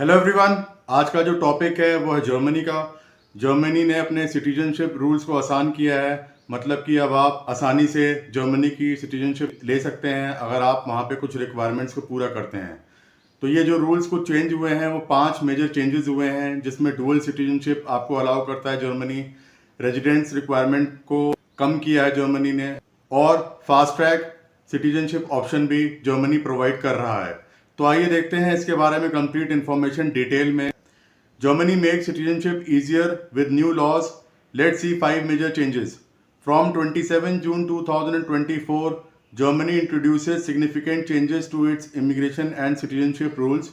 Hello everyone. आज का जो टॉपिक है वो है जर्मनी का। जर्मनी ने अपने सिटीजनशिप रूल्स को आसान किया है। मतलब कि अब आप आसानी से जर्मनी की सिटीजनशिप ले सकते हैं अगर आप वहाँ पे कुछ रिक्वायरमेंट्स को पूरा करते हैं। तो ये जो रूल्स को चेंज हुए हैं वो 5 मेजर चेंजेस हुए हैं, जिसमें डुअल सिटीजनशिप आपको अलाउ करता है जर्मनी। रेजिडेंस रिक्वायरमेंट को कम किया है जर्मनी ने, और फास्ट ट्रैक सिटीजनशिप ऑप्शन भी जर्मनी प्रोवाइड कर रहा है। तो आइए देखते हैं इसके बारे में कंप्लीट इन्फॉर्मेशन डिटेल में। Germany makes citizenship easier with new laws. Let's see 5 major changes. From 27 June 2024, Germany introduces significant changes to its immigration and citizenship rules,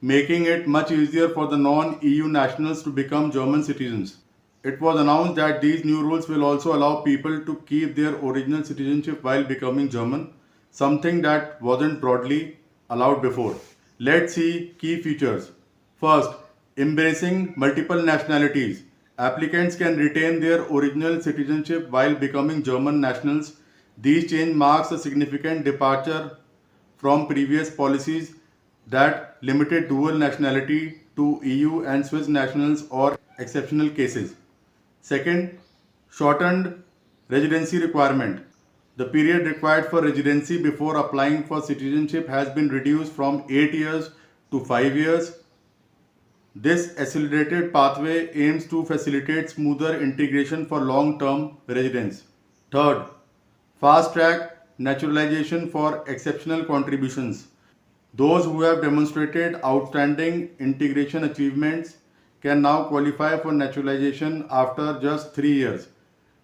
making it much easier for the non-EU nationals to become German citizens. It was announced that these new rules will also allow people to keep their original citizenship while becoming German, something that wasn't broadly allowed before. Let's see key features. First, embracing multiple nationalities. Applicants can retain their original citizenship while becoming German nationals. These change marks a significant departure from previous policies that limited dual nationality to EU and Swiss nationals or exceptional cases. Second, shortened residency requirement. The period required for residency before applying for citizenship has been reduced from 8 years to 5 years. This accelerated pathway aims to facilitate smoother integration for long-term residents. Third, fast-track naturalization for exceptional contributions. Those who have demonstrated outstanding integration achievements can now qualify for naturalization after just 3 years.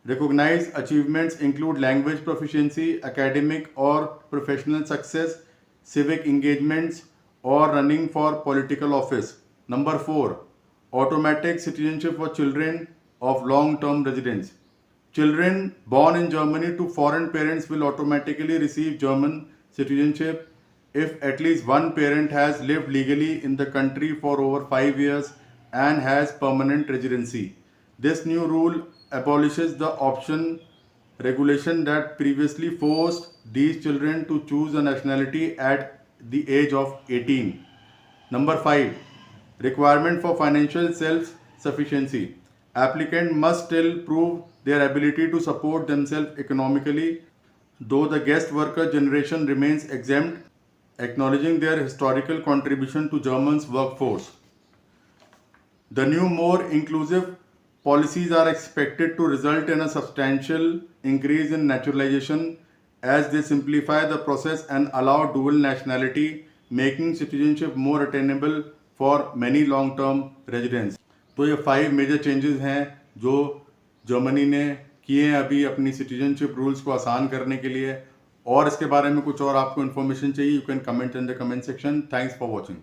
Recognized achievements include language proficiency, academic or professional success, civic engagements, or running for political office. Number 4. Automatic citizenship for children of long-term residents. Children born in Germany to foreign parents will automatically receive German citizenship if at least one parent has lived legally in the country for over 5 years and has permanent residency. This new rule abolishes the option regulation that previously forced these children to choose a nationality at the age of 18. Number 5. Requirement for financial self-sufficiency. Applicant must still prove their ability to support themselves economically, though the guest worker generation remains exempt, acknowledging their historical contribution to Germany's workforce. The new, more inclusive policies are expected to result in a substantial increase in naturalization as they simplify the process and allow dual nationality, making citizenship more attainable for many long-term residents. तो ये 5 major changes हैं जो Germany ने किए हैं अभी अपनी citizenship rules को आसान करने के लिए। और इसके बारे में कुछ और आपको इन्फॉर्मेशन चाहिए, you can comment in the comment section. Thanks for watching.